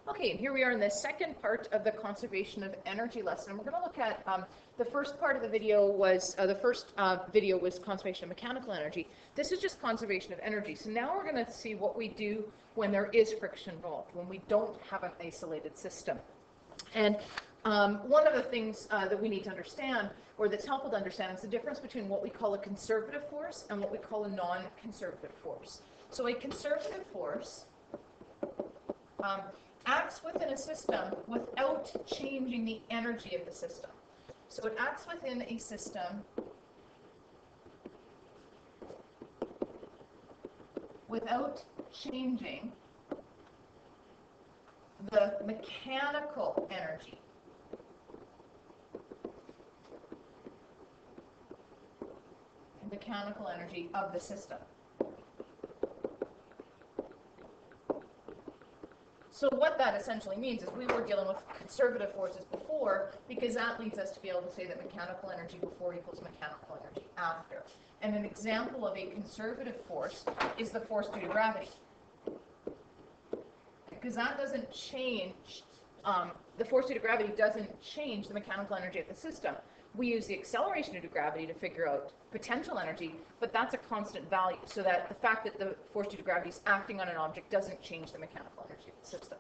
Okay, and here we are in the second part of the conservation of energy lesson. And we're going to look at the first part of the video was conservation of mechanical energy. This is just conservation of energy. So now we're going to see what we do when there is friction involved, when we don't have an isolated system. And one of the things that we need to understand, or that's helpful to understand, is the difference between what we call a conservative force and what we call a non-conservative force. So a conservative force acts within a system without changing the energy of the system. So it acts within a system without changing the mechanical energy. Mechanical energy of the system. So what that essentially means is we were dealing with conservative forces before, because that leads us to be able to say that mechanical energy before equals mechanical energy after. And an example of a conservative force is the force due to gravity. Because that doesn't change, the force due to gravity doesn't change the mechanical energy of the system. We use the acceleration due to gravity to figure out potential energy, but that's a constant value, so that the fact that the force due to gravity is acting on an object doesn't change the mechanical energy of the system.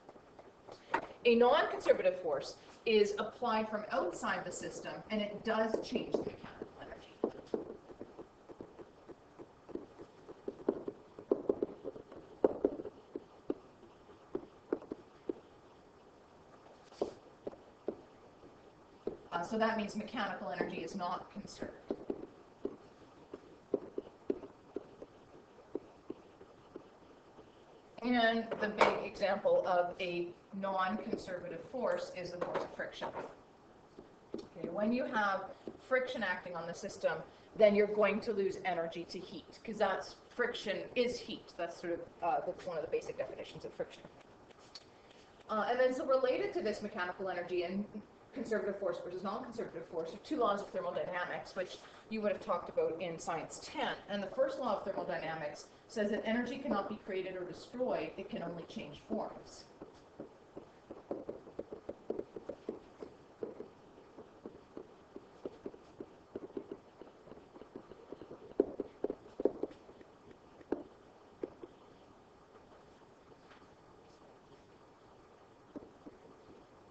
A non-conservative force is applied from outside the system, and it does change the mechanical energy. So that means mechanical energy is not conserved. And the big example of a non-conservative force is the force of friction. Okay, when you have friction acting on the system, then you're going to lose energy to heat, because that's friction is heat. That's sort of that's one of the basic definitions of friction. And then so related to this mechanical energy and conservative force versus non-conservative force are two laws of thermodynamics, which you would have talked about in Science 10. And the first law of thermodynamics says that energy cannot be created or destroyed, it can only change forms.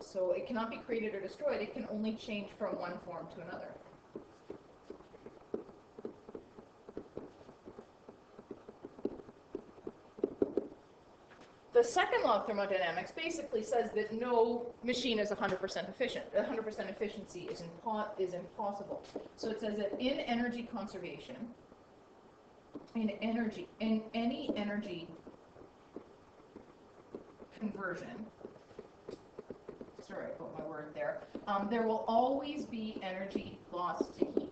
So it cannot be created or destroyed, it can only change from one form to another. The second law of thermodynamics basically says that no machine is 100% efficient. 100% efficiency is impossible. So it says that in energy conservation, in any energy conversion, sorry, I put my word there, there will always be energy lost to heat.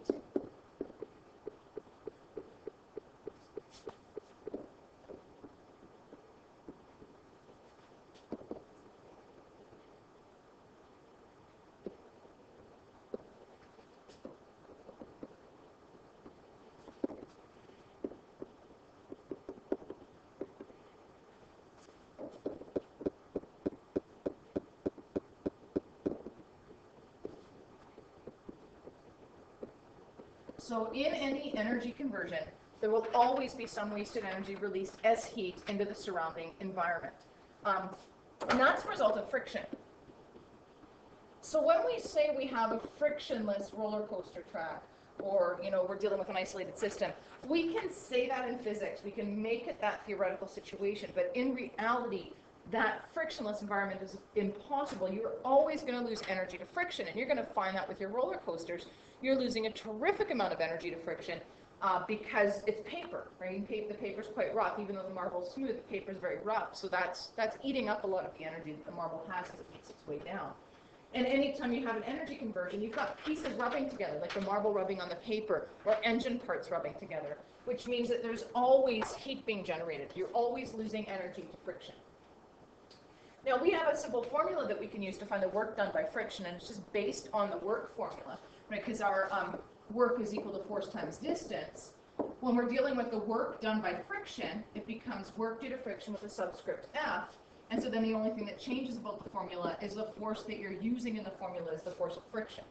So in any energy conversion, there will always be some wasted energy released as heat into the surrounding environment. And that's a result of friction. So when we say we have a frictionless roller coaster track, or we're dealing with an isolated system, we can say that in physics, we can make it that theoretical situation, but in reality, that frictionless environment is impossible. You're always going to lose energy to friction, and you're going to find that with your roller coasters. You're losing a terrific amount of energy to friction because it's paper, right? The paper's quite rough. Even though the marble's smooth, the paper's very rough. So that's eating up a lot of the energy that the marble has as it makes its way down. And anytime you have an energy conversion, you've got pieces rubbing together, like the marble rubbing on the paper, or engine parts rubbing together, which means that there's always heat being generated. You're always losing energy to friction. Now, we have a simple formula that we can use to find the work done by friction, and it's just based on the work formula, right? Because our work is equal to force times distance. When we're dealing with the work done by friction, it becomes work due to friction with a subscript F, And so then the only thing that changes about the formula is the force that you're using in the formula is the force of friction.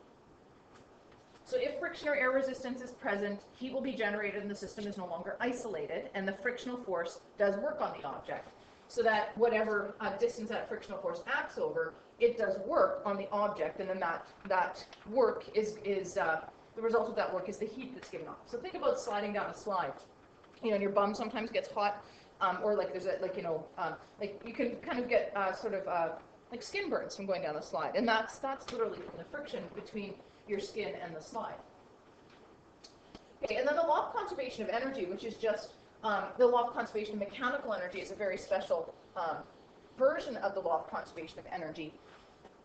So if friction or air resistance is present, heat will be generated and the system is no longer isolated, and the frictional force does work on the object. So that whatever distance that frictional force acts over, it does work on the object, and then that work is the result of that work is the heat that's given off. So think about sliding down a slide. You know, and your bum sometimes gets hot, or like there's a, like, you know, like you can kind of get like skin burns from going down a slide, and that's literally from the friction between your skin and the slide. Okay, and then the law of conservation of energy, which is just the law of conservation of mechanical energy, is a very special version of the law of conservation of energy.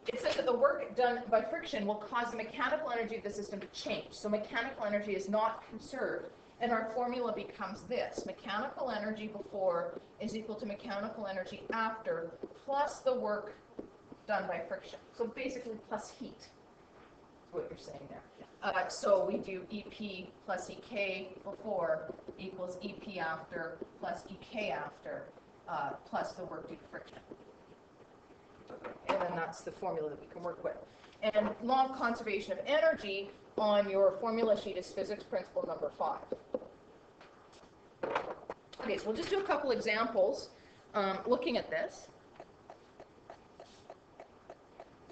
It says that the work done by friction will cause the mechanical energy of the system to change. So mechanical energy is not conserved, and our formula becomes this. Mechanical energy before is equal to mechanical energy after, plus the work done by friction. So basically plus heat is what you're saying there. So we do EP plus EK before equals EP after plus EK after plus the work due to friction. And then that's the formula that we can work with. And law of conservation of energy on your formula sheet is physics principle number 5. Okay, so we'll just do a couple examples looking at this.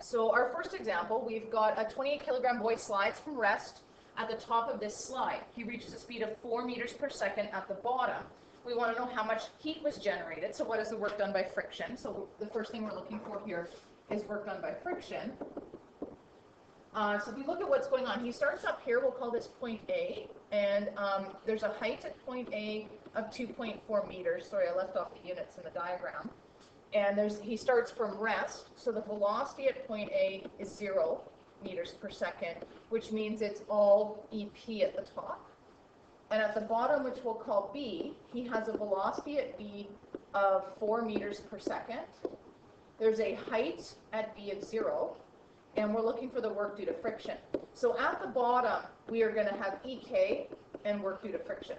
So our first example, we've got a 28 kilogram boy slides from rest at the top of this slide. He reaches a speed of 4 meters per second at the bottom. We want to know how much heat was generated. So what is the work done by friction? So the first thing we're looking for here is work done by friction. So if we look at what's going on, he starts up here, we'll call this point A, and there's a height at point A of 2.4 meters. Sorry, I left off the units in the diagram. And he starts from rest, so the velocity at point A is 0 meters per second, which means it's all EP at the top. And at the bottom, which we'll call B, he has a velocity at B of 4 meters per second. There's a height at B of 0, and we're looking for the work due to friction. So at the bottom, we are going to have EK and work due to friction.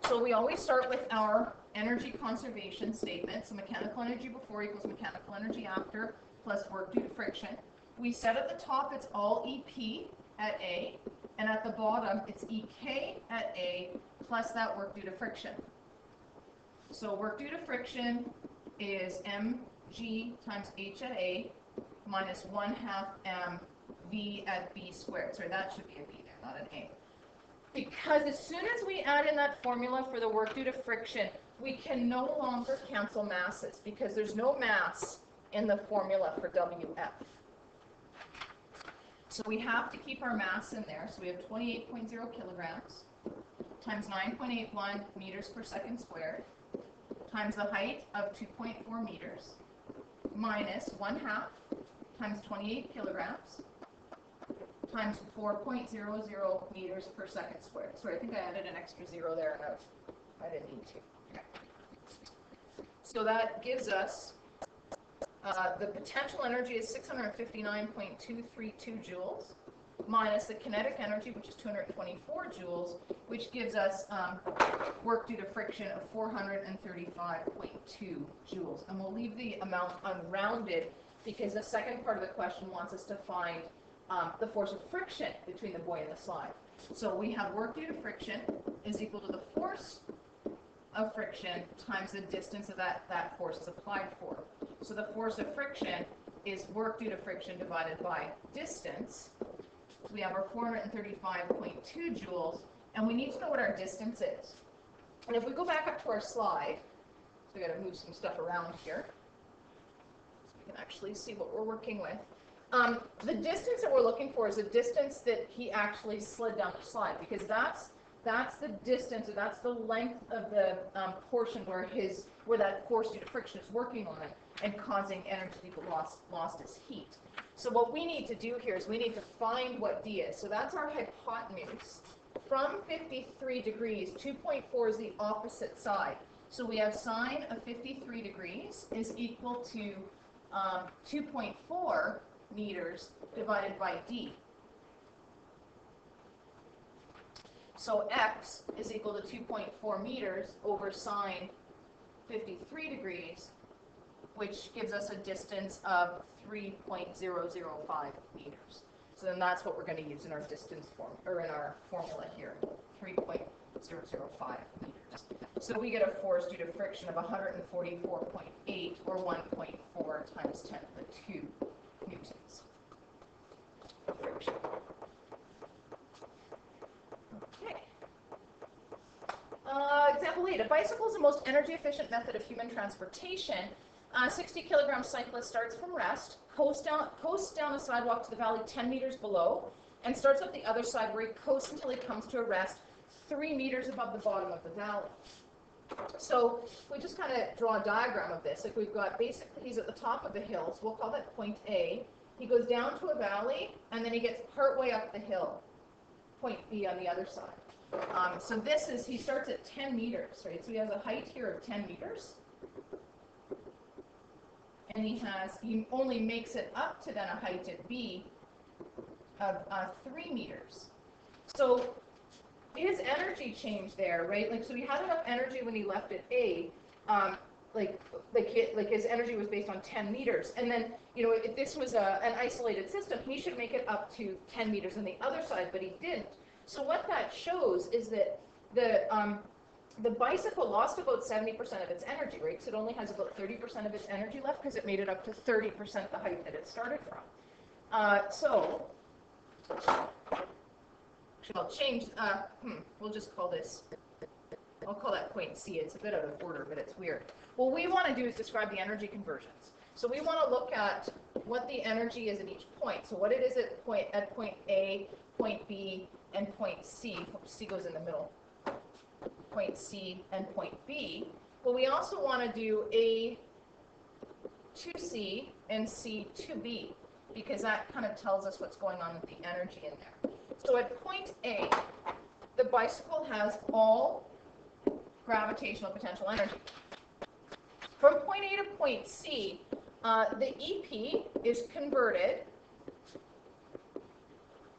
So we always start with our energy conservation statement. So mechanical energy before equals mechanical energy after plus work due to friction. We said at the top it's all EP at A, and at the bottom it's EK at A plus that work due to friction. So work due to friction is mg times h at A minus 1/2 mv at B squared. Sorry, that should be a B there, not an A. Because as soon as we add in that formula for the work due to friction, we can no longer cancel masses because there's no mass in the formula for WF. So we have to keep our mass in there. So we have 28.0 kilograms times 9.81 meters per second squared times the height of 2.4 meters minus 1/2 times 28 kilograms times 4.00 meters per second squared. Sorry, I think I added an extra 0 there, and I didn't need to. Okay. So that gives us the potential energy is 659.232 joules minus the kinetic energy, which is 224 joules, which gives us work due to friction of 435.2 joules. And we'll leave the amount unrounded because the second part of the question wants us to find the force of friction between the boy and the slide. So we have work due to friction is equal to the force of friction times the distance that that force is applied for. So the force of friction is work due to friction divided by distance. So we have our 435.2 joules, and we need to know what our distance is. And if we go back up to our slide, so we got to move some stuff around here so we can actually see what we're working with. The distance that we're looking for is the distance that he actually slid down the slide, because that's the distance, or that's the length of the portion where that force due to friction is working on it and causing energy to be lost as heat. So what we need to do here is we need to find what D is. So that's our hypotenuse. From 53 degrees, 2.4 is the opposite side. So we have sine of 53 degrees is equal to 2.4 meters divided by D. So x is equal to 2.4 meters over sine 53 degrees, which gives us a distance of 3.005 meters. So then that's what we're going to use in our distance form, or in our formula here, 3.005 meters. So we get a force due to friction of 144.8, or 1.4 times 10 to the 2 newtons of friction. Okay. Example 8, a bicycle is the most energy efficient method of human transportation. 60 kilogram cyclist starts from rest, coasts down a sidewalk to the valley 10 meters below, and starts up the other side where he coasts until he comes to a rest 3 meters above the bottom of the valley. So we just kind of draw a diagram of this. Like we've got, basically he's at the top of the hill, so we'll call that point A. He goes down to a valley, and then he gets partway up the hill, point B on the other side. So this is, he starts at 10 meters, right? So he has a height here of 10 meters. And he only makes it up to then a height at B of 3 meters. So his energy change there, right? Like, so he had enough energy when he left at A, like his energy was based on 10 meters. And then, you know, if this was an isolated system, he should make it up to 10 meters on the other side, but he didn't. So what that shows is that the bicycle lost about 70% of its energy, right? So it only has about 30% of its energy left because it made it up to 30% the height that it started from. So I'll change, we'll just call this, I'll call that point C. It's a bit out of order, but it's weird. What we want to do is describe the energy conversions. So we want to look at what the energy is at each point. So what it is at point A, point B, and point C. C goes in the middle. Point C and point B. But we also want to do A to C and C to B, because that kind of tells us what's going on with the energy in there. So at point A, the bicycle has all gravitational potential energy. From point A to point C, the EP is converted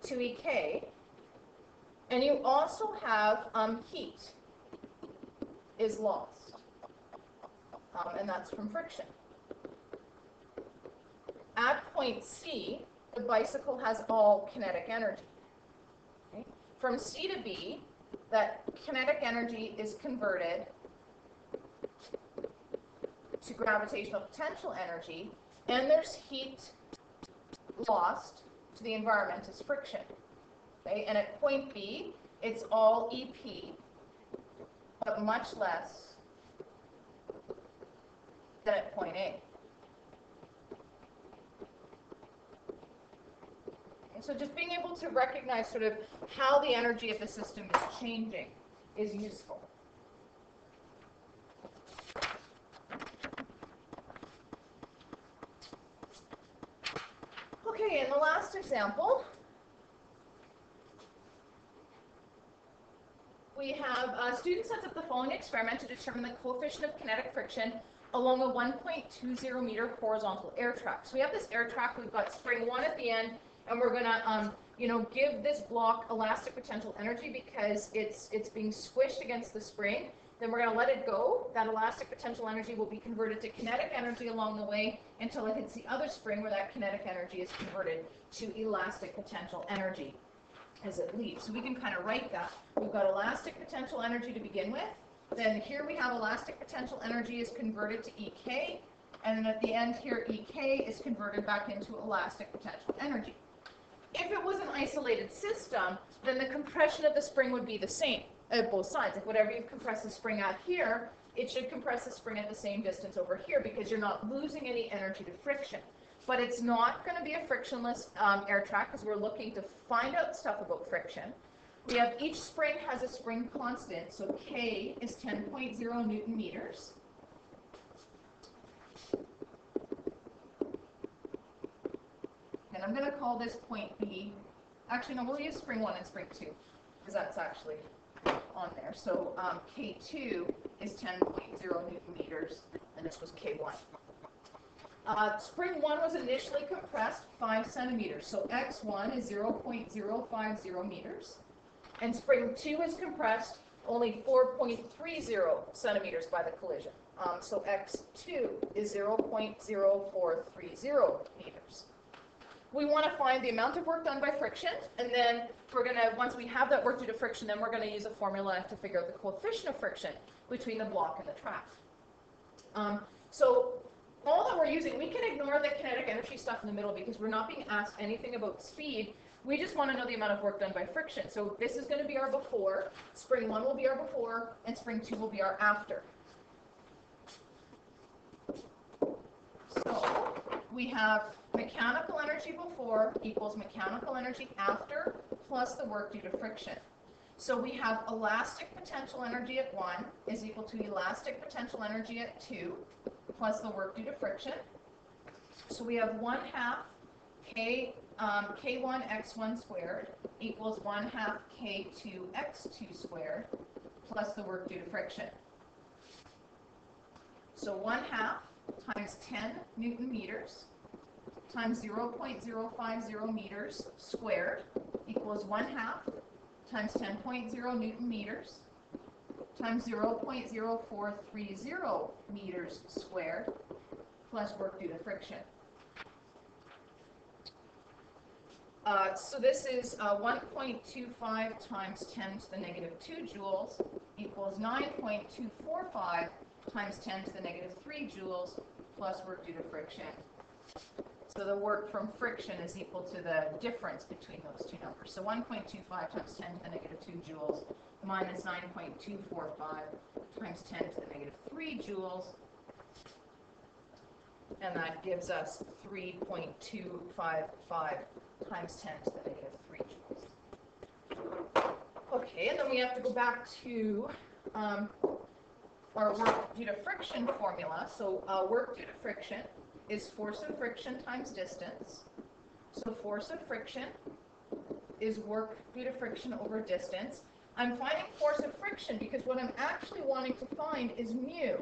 to EK, and you also have heat is lost, and that's from friction. At point C, the bicycle has all kinetic energy. Okay? From C to B, that kinetic energy is converted to gravitational potential energy, and there's heat lost to the environment as friction. Okay? And at point B, it's all EP, but much less than at point A. And so just being able to recognize sort of how the energy of the system is changing is useful. Okay, in the last example, we have a student sets up the following experiment to determine the coefficient of kinetic friction along a 1.20 meter horizontal air track. So we have this air track, we've got spring 1 at the end, and we're gonna give this block elastic potential energy because it's being squished against the spring. Then we're gonna let it go. That elastic potential energy will be converted to kinetic energy along the way until it hits the other spring, where that kinetic energy is converted to elastic potential energy as it leaves. So we can kind of write that. We've got elastic potential energy to begin with. Then here we have elastic potential energy is converted to EK. And then at the end here, EK is converted back into elastic potential energy. If it was an isolated system, then the compression of the spring would be the same at both sides. Like whatever you compress the spring at here, it should compress the spring at the same distance over here, because you're not losing any energy to friction. But it's not going to be a frictionless air track, because we're looking to find out stuff about friction. We have each spring has a spring constant, so K is 10.0 Newton meters. And I'm going to call this point B. Actually, no, we'll use spring 1 and spring 2, because that's actually on there. So K2 is 10.0 Newton meters, and this was K1. Spring 1 was initially compressed 5 centimeters, so X1 is 0.050 meters. And spring 2 is compressed only 4.30 centimeters by the collision. So x2 is 0.0430 meters. We want to find the amount of work done by friction, and then we're going to, once we have that work due to friction, then we're going to use a formula to figure out the coefficient of friction between the block and the track. So all that we're using, we can ignore the kinetic energy stuff in the middle because we're not being asked anything about speed. We just want to know the amount of work done by friction. So this is going to be our before, spring 1 will be our before, and spring 2 will be our after. So we have mechanical energy before equals mechanical energy after plus the work due to friction. So we have elastic potential energy at 1 is equal to elastic potential energy at 2 plus the work due to friction. So we have 1/2 K1 x1 squared equals 1/2 K2 x2 squared plus the work due to friction. So 1/2 times 10 Newton meters times 0.050 meters squared equals 1/2 times 10.0 Newton meters times 0.0430 meters squared plus work due to friction. So this is 1.25 times 10 to the negative 2 joules equals 9.245 times 10 to the negative 3 joules plus work due to friction. So the work from friction is equal to the difference between those two numbers. So 1.25 times 10 to the negative 2 joules minus 9.245 times 10 to the negative 3 joules. And that gives us 3.255 times 10 to the negative 3 joules. Okay, and then we have to go back to our work due to friction formula. So work due to friction is force of friction times distance. So force of friction is work due to friction over distance. I'm finding force of friction because what I'm actually wanting to find is mu,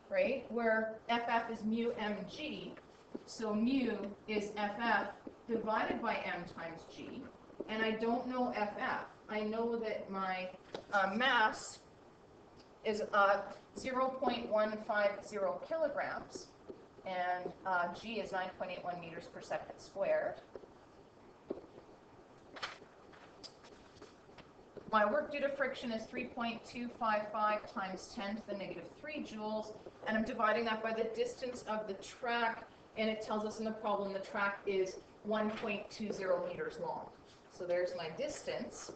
right? Where FF is mu mg. So mu is FF divided by m times g. And I don't know FF. I know that my mass is 0.150 kilograms. And g is 9.81 meters per second squared. My work due to friction is 3.255 times 10 to the negative 3 joules, and I'm dividing that by the distance of the track, and it tells us in the problem the track is 1.20 meters long. So there's my distance.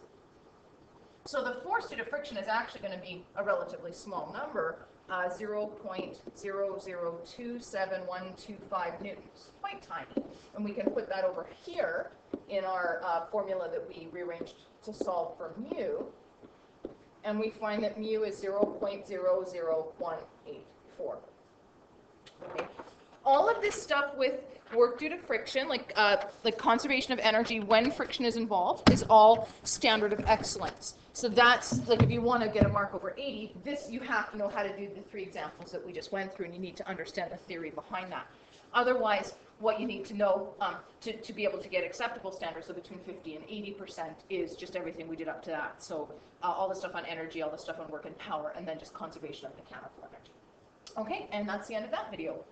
So the force due to friction is actually going to be a relatively small number, 0.0027125 newtons, quite tiny. And we can put that over here in our formula that we rearranged to solve for mu. And we find that mu is 0.00184. Okay. All of this stuff with work due to friction, like conservation of energy when friction is involved, is all standard of excellence. So that's, like, if you want to get a mark over 80, this you have to know how to do the 3 examples that we just went through, and you need to understand the theory behind that. Otherwise, what you need to know to be able to get acceptable standards, so between 50 and 80%, is just everything we did up to that. So all the stuff on energy, all the stuff on work and power, and then just conservation of mechanical energy. Okay, and that's the end of that video.